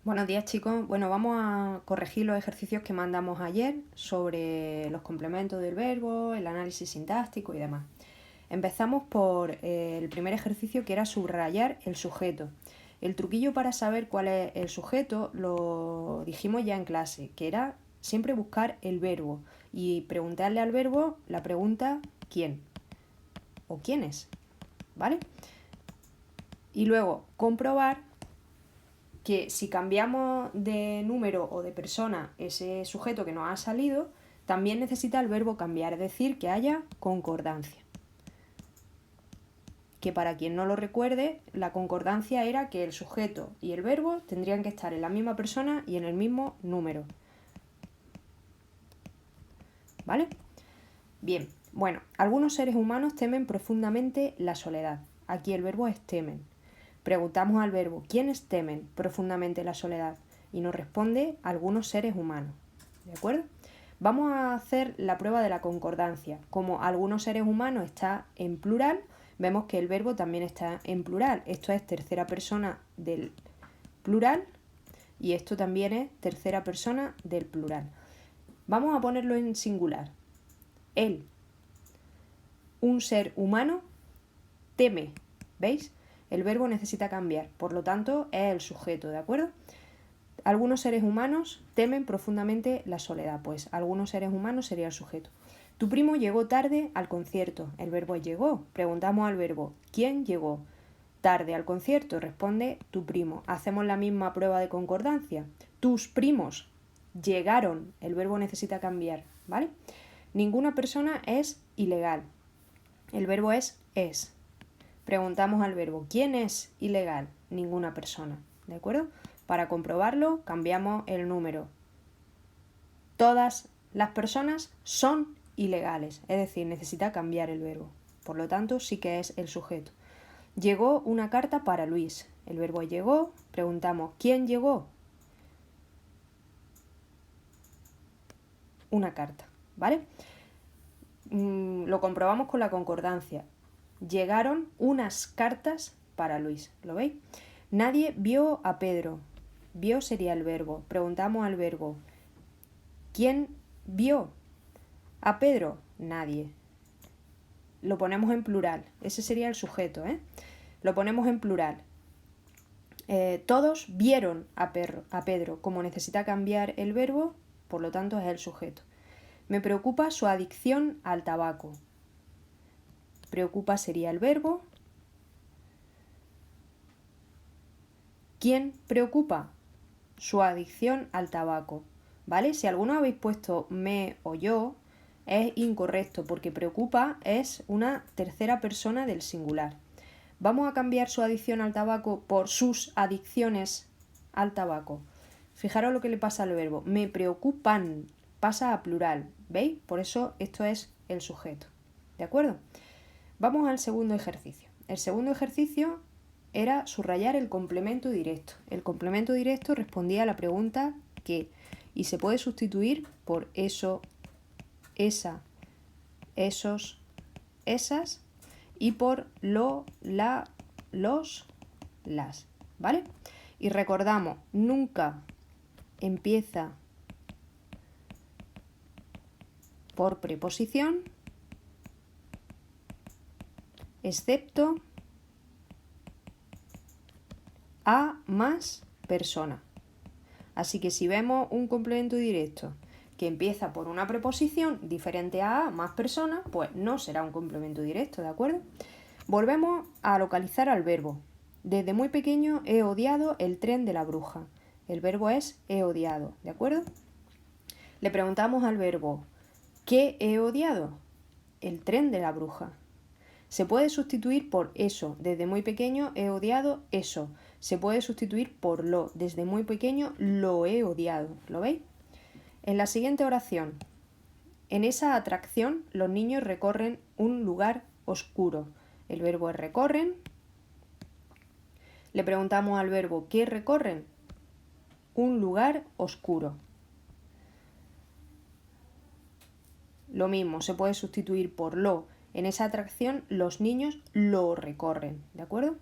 Buenos días, chicos. Bueno, vamos a corregir los ejercicios que mandamos ayer sobre los complementos del verbo, el análisis sintáctico y demás. Empezamos por el primer ejercicio, que era subrayar el sujeto. El truquillo para saber cuál es el sujeto lo dijimos ya en clase, que era siempre buscar el verbo y preguntarle al verbo la pregunta ¿quién? O ¿quiénes? ¿Vale? Y luego comprobar que si cambiamos de número o de persona ese sujeto que nos ha salido, también necesita el verbo cambiar, es decir, que haya concordancia. Que para quien no lo recuerde, la concordancia era que el sujeto y el verbo tendrían que estar en la misma persona y en el mismo número. ¿Vale? Bien, bueno, algunos seres humanos temen profundamente la soledad. Aquí el verbo es temen. Preguntamos al verbo, ¿quiénes temen profundamente la soledad? Y nos responde algunos seres humanos. ¿De acuerdo? Vamos a hacer la prueba de la concordancia. Como algunos seres humanos está en plural, vemos que el verbo también está en plural. Esto es tercera persona del plural y esto también es tercera persona del plural. Vamos a ponerlo en singular. Él, un ser humano, teme. ¿Veis? El verbo necesita cambiar, por lo tanto es el sujeto, ¿de acuerdo? Algunos seres humanos temen profundamente la soledad, pues algunos seres humanos sería el sujeto. Tu primo llegó tarde al concierto, el verbo es llegó. Preguntamos al verbo, ¿quién llegó tarde al concierto? Responde tu primo. Hacemos la misma prueba de concordancia. Tus primos llegaron, el verbo necesita cambiar, ¿vale? Ninguna persona es ilegal, el verbo es. Preguntamos al verbo, ¿quién es ilegal? Ninguna persona, ¿de acuerdo? Para comprobarlo, cambiamos el número. Todas las personas son ilegales, es decir, necesita cambiar el verbo. Por lo tanto, sí que es el sujeto. Llegó una carta para Luis. El verbo llegó. Preguntamos, ¿quién llegó? Una carta, ¿vale? Lo comprobamos con la concordancia. Llegaron unas cartas para Luis, ¿lo veis? Nadie vio a Pedro. Vio sería el verbo. Preguntamos al verbo, ¿quién vio a Pedro? Nadie. Lo ponemos en plural. Ese sería el sujeto, ¿eh? Lo ponemos en plural. Todos vieron a Pedro. Como necesita cambiar el verbo, por lo tanto es el sujeto. Me preocupa su adicción al tabaco. Preocupa sería el verbo. ¿Quién preocupa? Su adicción al tabaco. ¿Vale? Si alguno habéis puesto me o yo, es incorrecto porque preocupa es una tercera persona del singular. Vamos a cambiar su adicción al tabaco por sus adicciones al tabaco. Fijaros lo que le pasa al verbo. Me preocupan. Pasa a plural. ¿Veis? Por eso esto es el sujeto. ¿De acuerdo? Vamos al segundo ejercicio. El segundo ejercicio era subrayar el complemento directo. El complemento directo respondía a la pregunta ¿qué? Y se puede sustituir por eso, esa, esos, esas y por lo, la, los, las. ¿Vale? Y recordamos, nunca empieza por preposición, excepto a más persona. Así que si vemos un complemento directo que empieza por una preposición diferente a más persona, pues no será un complemento directo, ¿de acuerdo? Volvemos a localizar al verbo. Desde muy pequeño he odiado el tren de la bruja. El verbo es he odiado, ¿de acuerdo? Le preguntamos al verbo, ¿qué he odiado? El tren de la bruja. Se puede sustituir por eso. Desde muy pequeño he odiado eso. Se puede sustituir por lo. Desde muy pequeño lo he odiado. ¿Lo veis? En la siguiente oración. En esa atracción los niños recorren un lugar oscuro. El verbo es recorren. Le preguntamos al verbo ¿qué recorren? Un lugar oscuro. Lo mismo, se puede sustituir por lo. En esa atracción los niños lo recorren, ¿de acuerdo?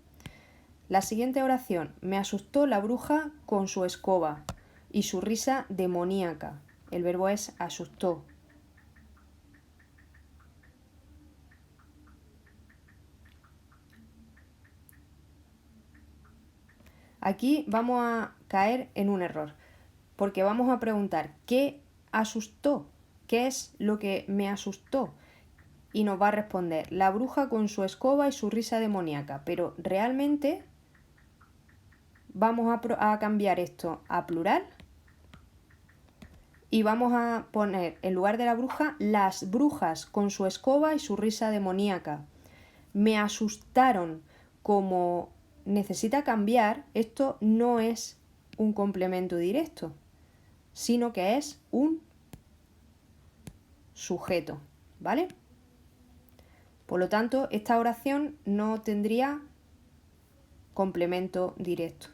La siguiente oración. Me asustó la bruja con su escoba y su risa demoníaca. El verbo es asustó. Aquí vamos a caer en un error, porque vamos a preguntar ¿qué asustó? ¿Qué es lo que me asustó? Y nos va a responder la bruja con su escoba y su risa demoníaca, pero realmente vamos a cambiar esto a plural y vamos a poner en lugar de la bruja las brujas con su escoba y su risa demoníaca. Me asustaron. Como necesita cambiar, esto no es un complemento directo, sino que es un sujeto, ¿vale? Por lo tanto, esta oración no tendría complemento directo,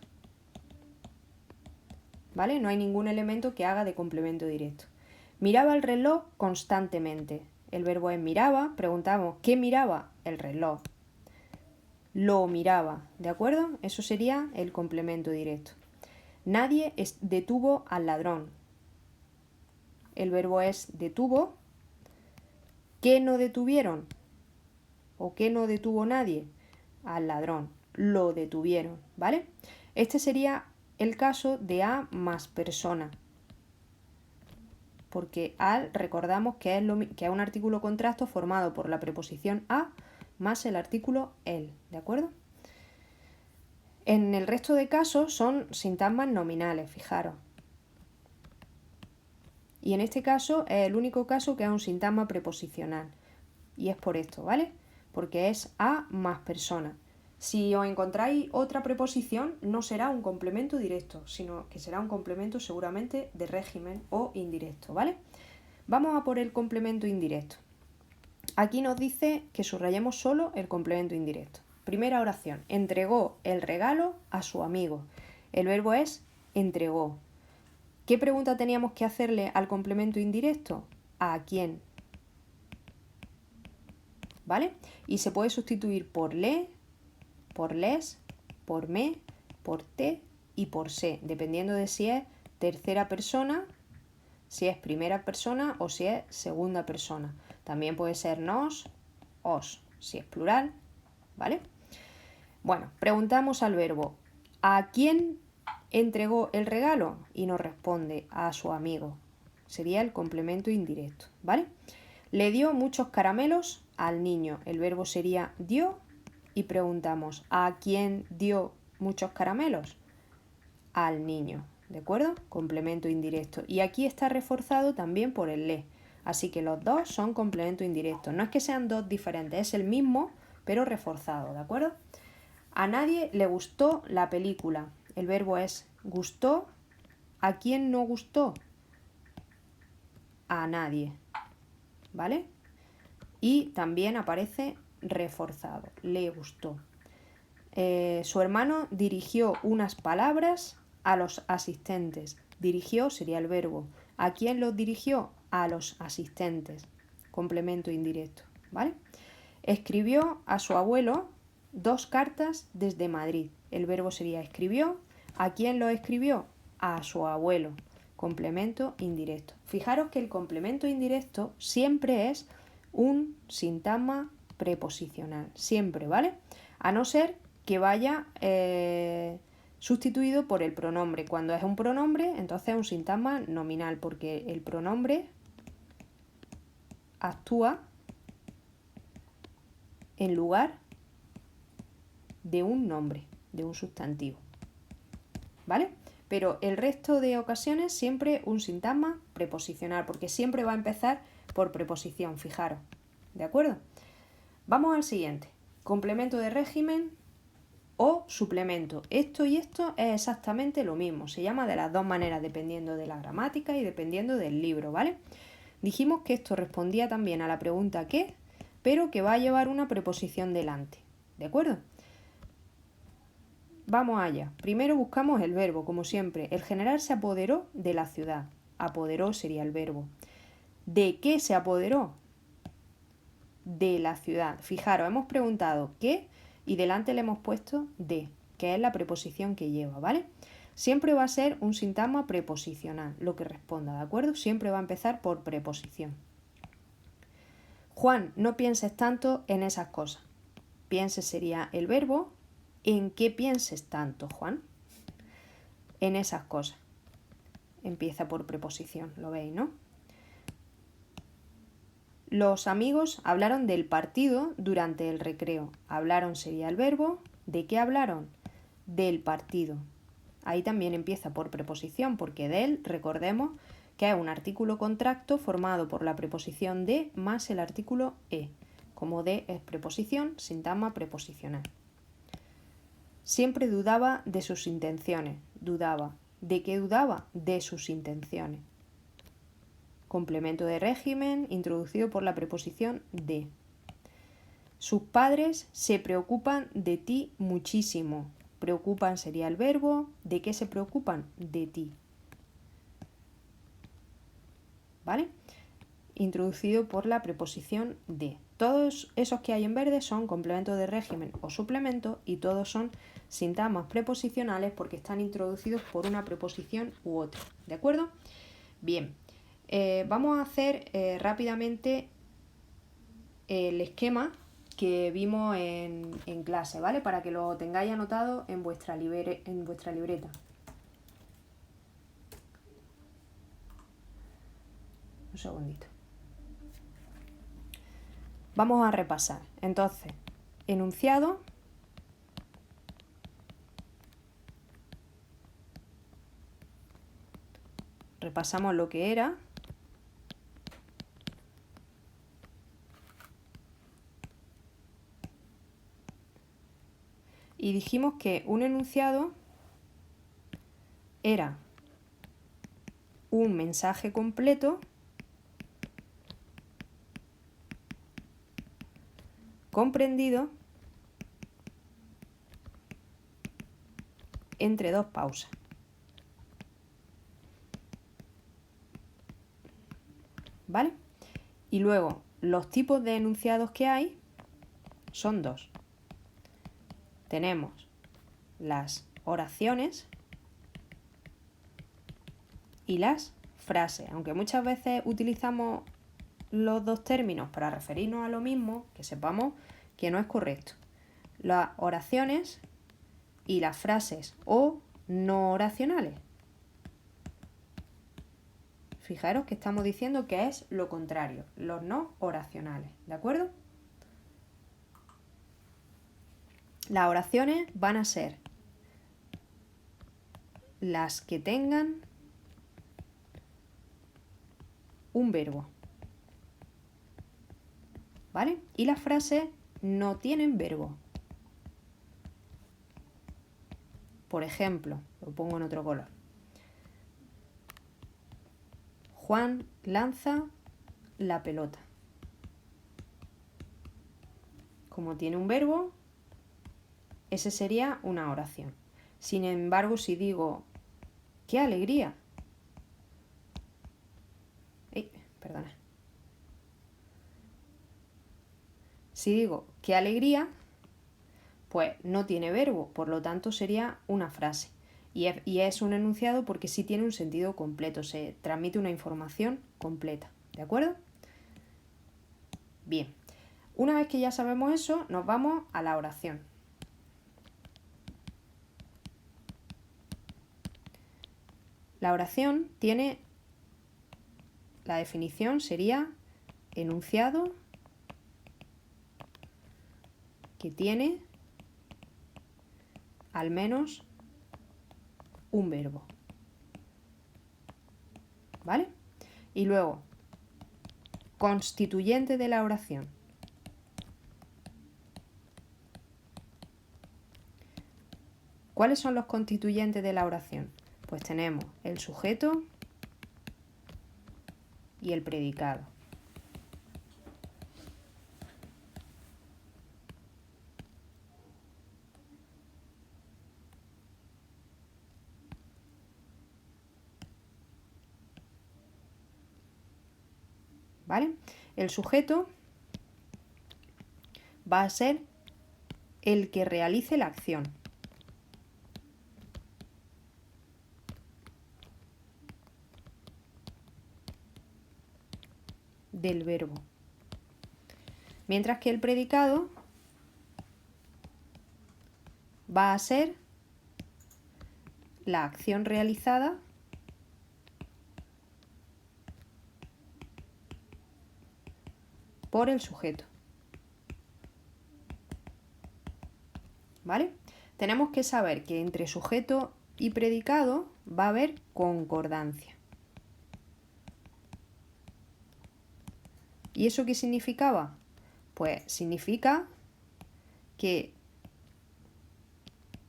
¿vale? No hay ningún elemento que haga de complemento directo. Miraba el reloj constantemente. El verbo es miraba. Preguntamos, ¿qué miraba? El reloj. Lo miraba, ¿de acuerdo? Eso sería el complemento directo. Nadie detuvo al ladrón. El verbo es detuvo. ¿Qué no detuvieron? ¿O qué no detuvo nadie? Al ladrón. Lo detuvieron, ¿vale? Este sería el caso de a más persona. Porque al recordamos que es un artículo contrasto formado por la preposición a más el artículo el, ¿de acuerdo? En el resto de casos son sintagmas nominales, fijaros. Y en este caso es el único caso que es un sintagma preposicional. Y es por esto, ¿vale? Porque es a más persona. Si os encontráis otra preposición, no será un complemento directo, sino que será un complemento seguramente de régimen o indirecto, ¿vale? Vamos a por el complemento indirecto. Aquí nos dice que subrayemos solo el complemento indirecto. Primera oración. Entregó el regalo a su amigo. El verbo es entregó. ¿Qué pregunta teníamos que hacerle al complemento indirecto? ¿A quién? ¿Vale? Y se puede sustituir por le, por les, por me, por te y por se, dependiendo de si es tercera persona, si es primera persona o si es segunda persona. También puede ser nos, os, si es plural, ¿vale? Bueno, preguntamos al verbo, ¿a quién entregó el regalo? Y nos responde, a su amigo. Sería el complemento indirecto, ¿vale? Le dio muchos caramelos al niño. El verbo sería dio y preguntamos, ¿a quién dio muchos caramelos? Al niño, ¿de acuerdo? Complemento indirecto. Y aquí está reforzado también por el le. Así que los dos son complemento indirecto. No es que sean dos diferentes, es el mismo, pero reforzado, ¿de acuerdo? A nadie le gustó la película. El verbo es gustó. ¿A quién no gustó? A nadie, ¿vale? Y también aparece reforzado, le gustó. Su hermano dirigió unas palabras a los asistentes. Dirigió sería el verbo. ¿A quién los dirigió? A los asistentes. Complemento indirecto, ¿vale? Escribió a su abuelo 2 cartas desde Madrid. El verbo sería escribió. ¿A quién lo escribió? A su abuelo. Complemento indirecto. Fijaros que el complemento indirecto siempre es un sintagma preposicional. Siempre, ¿vale? A no ser que vaya sustituido por el pronombre. Cuando es un pronombre, entonces es un sintagma nominal, porque el pronombre actúa en lugar de un nombre, de un sustantivo, ¿vale? Pero el resto de ocasiones siempre un sintagma preposicional, porque siempre va a empezar por preposición, fijaros, ¿de acuerdo? Vamos al siguiente, complemento de régimen o suplemento. Esto y esto es exactamente lo mismo, se llama de las dos maneras, dependiendo de la gramática y dependiendo del libro, ¿vale? Dijimos que esto respondía también a la pregunta ¿qué?, pero que va a llevar una preposición delante, ¿de acuerdo? Vamos allá. Primero buscamos el verbo, como siempre. El general se apoderó de la ciudad. Apoderó sería el verbo. ¿De qué se apoderó? De la ciudad. Fijaros, hemos preguntado qué y delante le hemos puesto de. que es la preposición que lleva, ¿vale? Siempre va a ser un sintagma preposicional, lo que responda, ¿de acuerdo? Siempre va a empezar por preposición. Juan, no pienses tanto en esas cosas. Piense sería el verbo. ¿En qué pienses tanto, Juan? En esas cosas. Empieza por preposición, lo veis, ¿no? Los amigos hablaron del partido durante el recreo. Hablaron sería el verbo. ¿De qué hablaron? Del partido. Ahí también empieza por preposición, porque del, recordemos, que es un artículo contracto formado por la preposición de más el artículo e. Como de es preposición, sintagma preposicional. Siempre dudaba de sus intenciones. Dudaba. ¿De qué dudaba? De sus intenciones. Complemento de régimen introducido por la preposición de. Sus padres se preocupan de ti muchísimo. Preocupan sería el verbo. ¿De qué se preocupan? De ti. ¿Vale? Introducido por la preposición de. Todos esos que hay en verde son complementos de régimen o suplemento y todos son sintagmas preposicionales porque están introducidos por una preposición u otra. ¿De acuerdo? Bien. Vamos a hacer rápidamente el esquema que vimos en clase, ¿vale? Para que lo tengáis anotado en vuestra libreta. Un segundito. Vamos a repasar. Entonces, enunciado. Repasamos lo que era. Y dijimos que un enunciado era un mensaje completo comprendido entre dos pausas. ¿Vale? Y luego, los tipos de enunciados que hay son dos. Tenemos las oraciones y las frases. Aunque muchas veces utilizamos los dos términos para referirnos a lo mismo, que sepamos que no es correcto. Las oraciones y las frases o no oracionales. Fijaros que estamos diciendo que es lo contrario, los no oracionales, ¿de acuerdo? Las oraciones van a ser las que tengan un verbo, ¿vale? Y las frases no tienen verbo. Por ejemplo, lo pongo en otro color. Juan lanza la pelota. Como tiene un verbo, ese sería una oración. Sin embargo, si digo, ¡qué alegría! Perdona. Si digo, ¡qué alegría!, pues no tiene verbo, por lo tanto sería una frase. Y es un enunciado porque sí tiene un sentido completo, se transmite una información completa. ¿De acuerdo? Bien. Una vez que ya sabemos eso, nos vamos a la oración. La oración tiene, la definición sería enunciado que tiene al menos un verbo. ¿Vale? Y luego, constituyente de la oración. ¿Cuáles son los constituyentes de la oración? Pues tenemos el sujeto y el predicado. ¿Vale? El sujeto va a ser el que realice la acción. del verbo. Mientras que el predicado va a ser la acción realizada por el sujeto. ¿Vale? Tenemos que saber que entre sujeto y predicado va a haber concordancia. ¿Y eso qué significaba? Pues significa que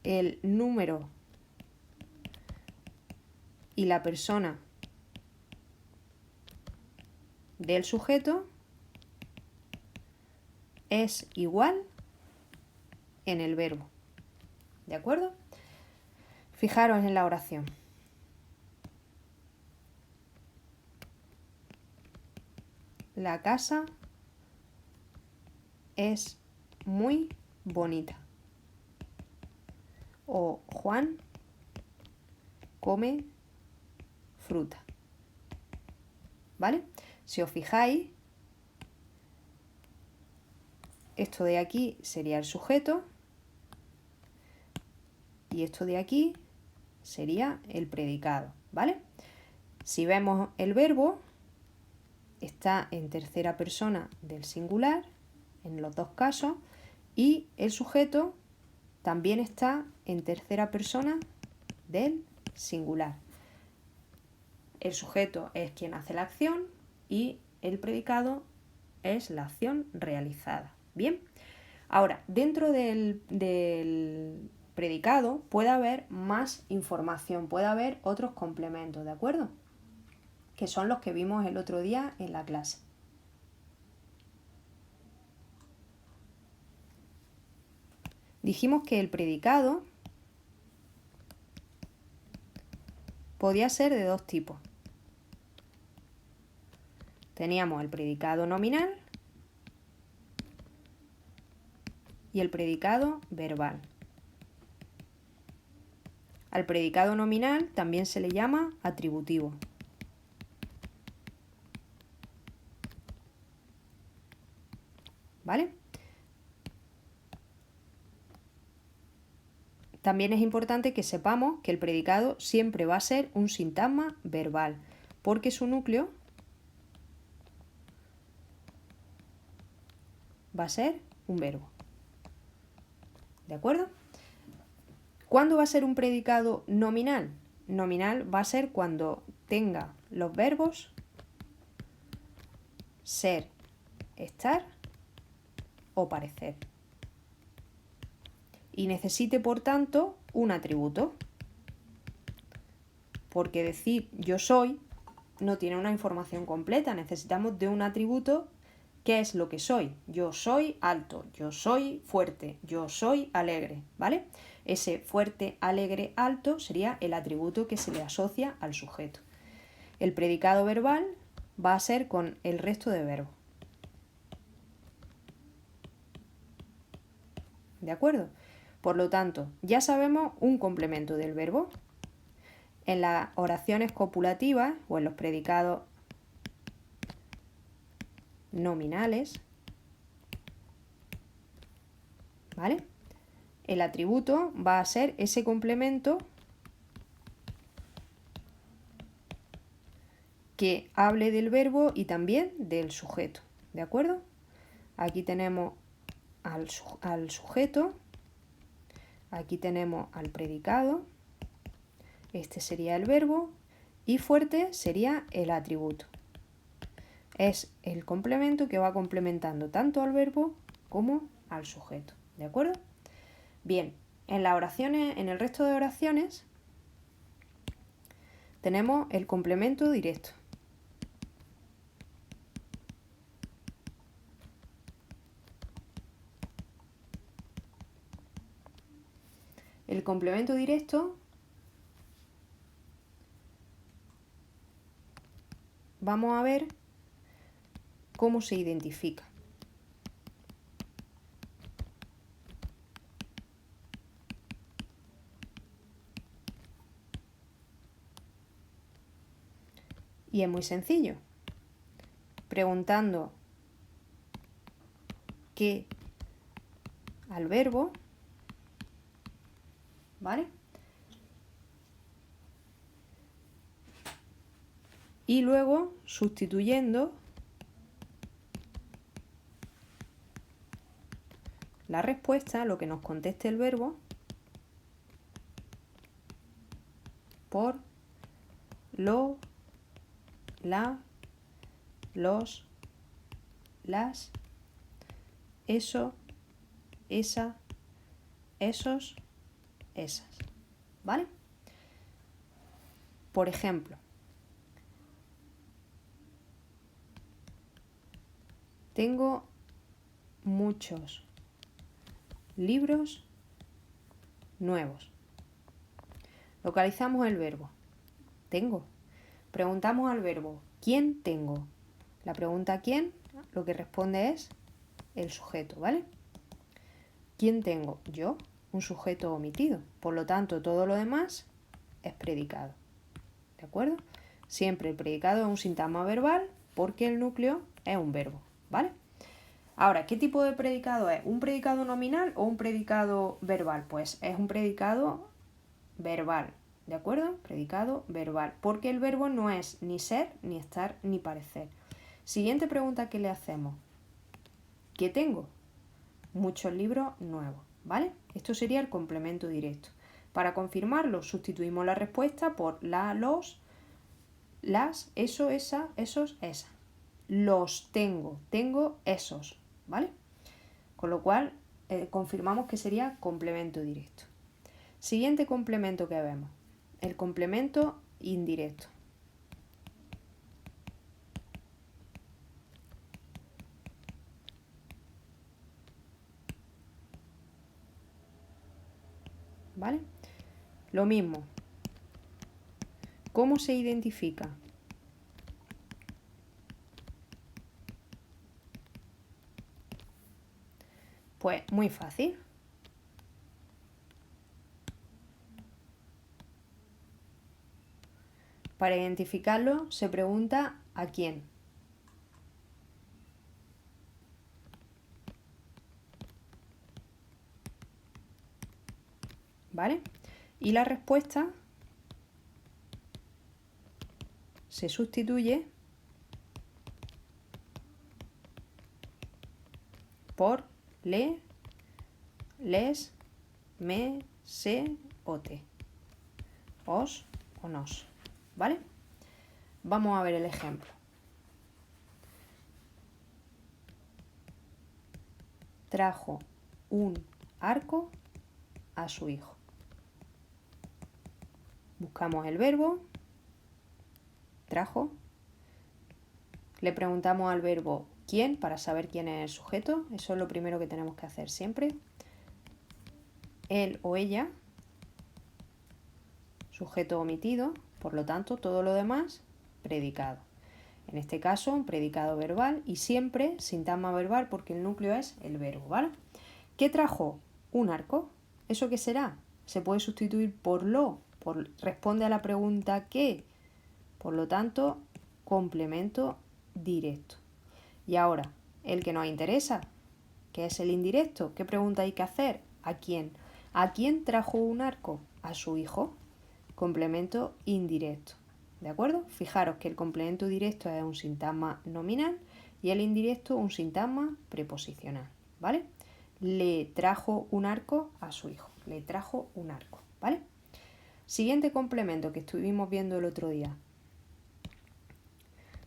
el número y la persona del sujeto es igual en el verbo. ¿De acuerdo? Fijaros en la oración. La casa es muy bonita. O Juan come fruta. ¿Vale? Si os fijáis, esto de aquí sería el sujeto y esto de aquí sería el predicado, ¿vale? Si vemos el verbo, está en tercera persona del singular, en los dos casos, y el sujeto también está en tercera persona del singular. El sujeto es quien hace la acción y el predicado es la acción realizada. Bien, ahora, dentro del predicado puede haber más información, puede haber otros complementos, ¿de acuerdo? Que son los que vimos el otro día en la clase. Dijimos que el predicado podía ser de dos tipos. Teníamos el predicado nominal y el predicado verbal. Al predicado nominal también se le llama atributivo. ¿Vale? También es importante que sepamos que el predicado siempre va a ser un sintagma verbal, porque su núcleo va a ser un verbo. ¿De acuerdo? ¿Cuándo va a ser un predicado nominal? Nominal va a ser cuando tenga los verbos ser, estar o parecer. Y necesite, por tanto, un atributo. Porque decir yo soy no tiene una información completa. Necesitamos de un atributo. ¿Qué es lo que soy? Yo soy alto, yo soy fuerte, yo soy alegre, ¿vale? Ese fuerte, alegre, alto sería el atributo que se le asocia al sujeto. El predicado verbal va a ser con el resto de verbos. ¿De acuerdo? Por lo tanto, ya sabemos un complemento del verbo. En las oraciones copulativas o en los predicados nominales, ¿vale? El atributo va a ser ese complemento que hable del verbo y también del sujeto, ¿de acuerdo? Aquí tenemos al sujeto, aquí tenemos al predicado, este sería el verbo y fuerte sería el atributo. Es el complemento que va complementando tanto al verbo como al sujeto, ¿de acuerdo? Bien, en las oraciones, en el resto de oraciones tenemos el complemento directo. El complemento directo vamos a ver cómo se identifica. Y es muy sencillo. preguntando qué al verbo, ¿vale? Y luego sustituyendo la respuesta, lo que nos conteste el verbo, por lo, la, los, las, eso, esa, esos, esas, ¿vale? Por ejemplo, tengo muchos libros nuevos. Localizamos el verbo. Tengo. Preguntamos al verbo, ¿quién tengo? La pregunta ¿quién? Lo que responde es el sujeto, ¿vale? ¿Quién tengo? Yo, un sujeto omitido. Por lo tanto, todo lo demás es predicado. ¿De acuerdo? Siempre el predicado es un sintagma verbal porque el núcleo es un verbo, ¿vale? Ahora, ¿qué tipo de predicado es? ¿Un predicado nominal o un predicado verbal? Pues es un predicado verbal, ¿de acuerdo? Predicado verbal, porque el verbo no es ni ser, ni estar, ni parecer. Siguiente pregunta que le hacemos. ¿Qué tengo? Muchos libros nuevos, ¿vale? Esto sería el complemento directo. Para confirmarlo, sustituimos la respuesta por la, los, las, eso, esa, esos, esa. Los tengo, tengo esos, ¿vale? Con lo cual, confirmamos que sería complemento directo. Siguiente complemento que vemos, el complemento indirecto. ¿Vale? Lo mismo. ¿Cómo se identifica? Pues muy fácil. Para identificarlo se pregunta ¿a quién? ¿Vale? Y la respuesta se sustituye por le, les, me, se o te. Os o nos. ¿Vale? Vamos a ver el ejemplo. Trajo un arco a su hijo. Buscamos el verbo, trajo. Le preguntamos al verbo quién para saber quién es el sujeto. Eso es lo primero que tenemos que hacer siempre. Él o ella, sujeto omitido, por lo tanto todo lo demás predicado. En este caso un predicado verbal y siempre sintagma verbal porque el núcleo es el verbo, ¿vale? ¿Qué trajo? Un arco. ¿Eso qué será? Se puede sustituir por lo, responde a la pregunta ¿qué? Por lo tanto, complemento directo. Y ahora, el que nos interesa, que es el indirecto. ¿Qué pregunta hay que hacer? ¿A quién? ¿A quién trajo un arco? A su hijo. Complemento indirecto. ¿De acuerdo? Fijaros que el complemento directo es un sintagma nominal y el indirecto un sintagma preposicional. ¿Vale? Le trajo un arco a su hijo. Le trajo un arco. ¿Vale? Siguiente complemento que estuvimos viendo el otro día.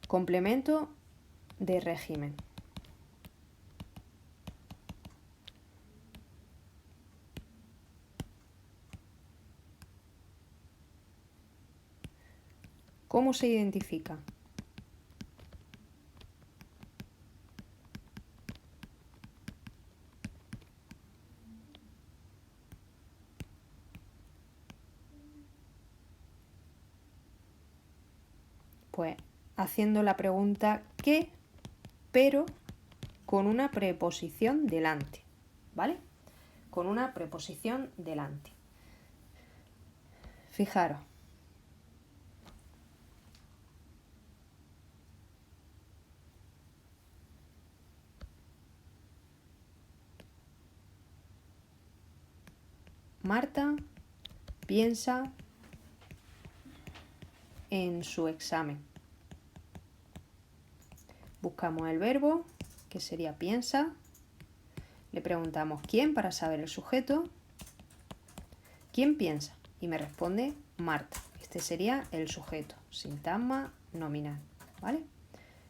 Complemento de régimen. ¿Cómo se identifica? Pues haciendo la pregunta ¿qué? Pero con una preposición delante, ¿vale? Con una preposición delante. Fijaros. Marta piensa en su examen. Buscamos el verbo, que sería piensa. Le preguntamos quién para saber el sujeto. ¿Quién piensa? Y me responde Marta. Este sería el sujeto, sintagma nominal, ¿vale?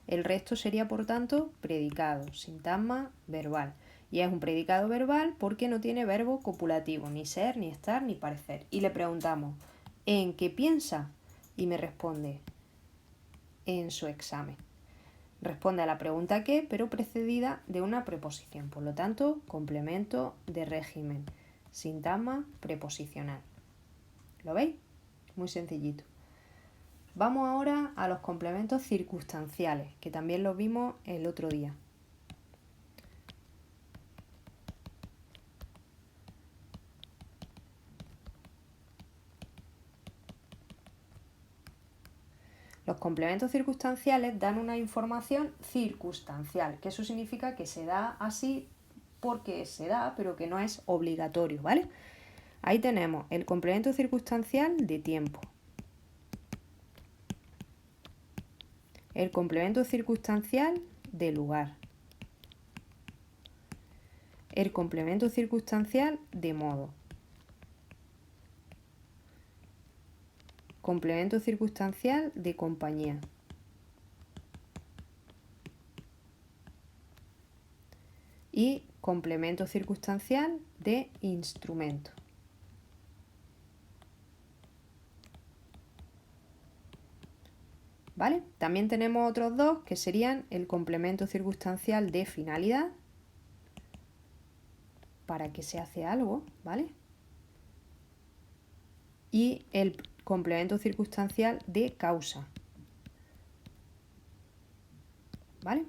El resto sería, por tanto, predicado, sintagma verbal. Y es un predicado verbal porque no tiene verbo copulativo, ni ser, ni estar, ni parecer. Y le preguntamos, ¿en qué piensa? Y me responde, en su examen. Responde a la pregunta qué, pero precedida de una preposición. Por lo tanto, complemento de régimen. Sintagma preposicional. ¿Lo veis? Muy sencillito. Vamos ahora a los complementos circunstanciales, que también los vimos el otro día. Los complementos circunstanciales dan una información circunstancial, que eso significa que se da así porque se da, pero que no es obligatorio, ¿vale? Ahí tenemos el complemento circunstancial de tiempo, el complemento circunstancial de lugar, el complemento circunstancial de modo, complemento circunstancial de compañía, y complemento circunstancial de instrumento. ¿Vale? También tenemos otros dos que serían el complemento circunstancial de finalidad, para que se hace algo, ¿vale? Y el complemento circunstancial de causa, ¿vale?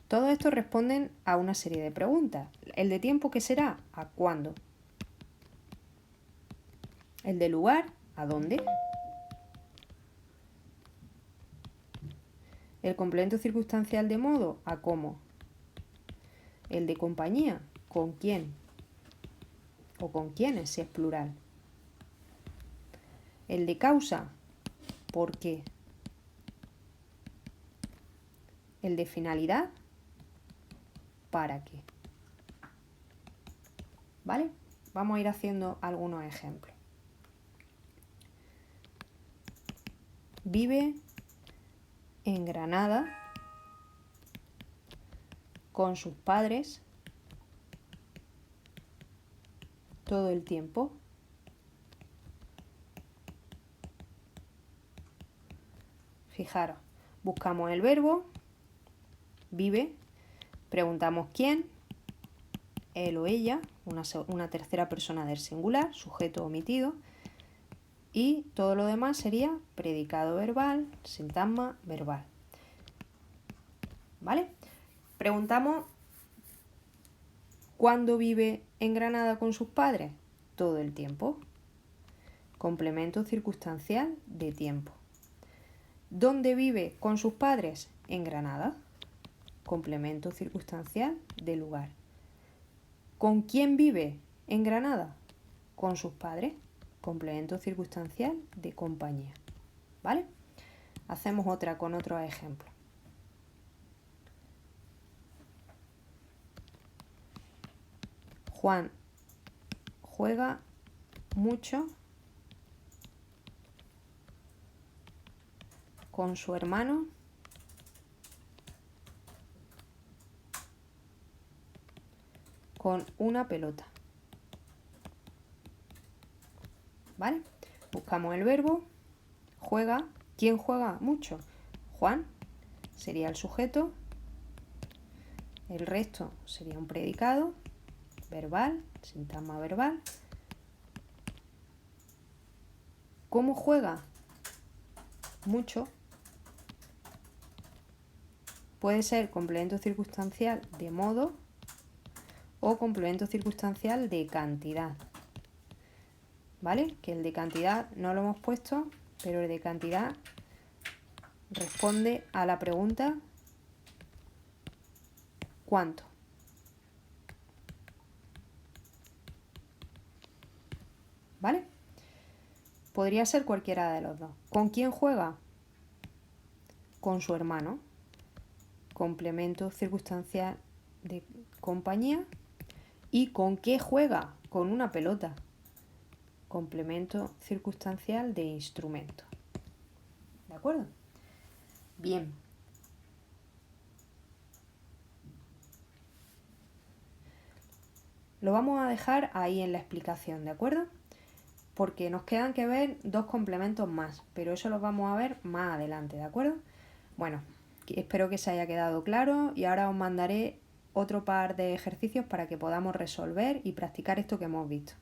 Todos estos responden a una serie de preguntas. El de tiempo, ¿qué será? ¿A cuándo? El de lugar, ¿a dónde? El complemento circunstancial de modo, ¿a cómo? El de compañía, ¿con quién? O con quiénes, si es plural. El de causa, ¿por qué? El de finalidad, ¿para qué? ¿Vale? Vamos a ir haciendo algunos ejemplos. Vive en Granada con sus padres todo el tiempo. Fijaros, buscamos el verbo, vive, preguntamos quién, él o ella, una tercera persona del singular, sujeto omitido, y todo lo demás sería predicado verbal, sintagma verbal. ¿Vale? Preguntamos ¿cuándo vive en Granada con sus padres? Todo el tiempo. Complemento circunstancial de tiempo. ¿Dónde vive con sus padres? En Granada. Complemento circunstancial de lugar. ¿Con quién vive en Granada? Con sus padres. Complemento circunstancial de compañía. ¿Vale? Hacemos otra con otros ejemplos. Juan juega mucho con su hermano con una pelota. ¿Vale? Buscamos el verbo, juega. ¿Quién juega mucho? Juan sería el sujeto, el resto sería un predicado verbal, sintagma verbal. ¿Cómo juega? Mucho. Puede ser complemento circunstancial de modo o complemento circunstancial de cantidad. ¿Vale? Que el de cantidad no lo hemos puesto, pero el de cantidad responde a la pregunta ¿cuánto? Podría ser cualquiera de los dos. ¿Con quién juega? Con su hermano. Complemento circunstancial de compañía. ¿Y con qué juega? Con una pelota. Complemento circunstancial de instrumento. ¿De acuerdo? Bien. Lo vamos a dejar ahí en la explicación, ¿de acuerdo? Porque nos quedan que ver dos complementos más, pero eso lo vamos a ver más adelante, ¿de acuerdo? Bueno, espero que se haya quedado claro y ahora os mandaré otro par de ejercicios para que podamos resolver y practicar esto que hemos visto.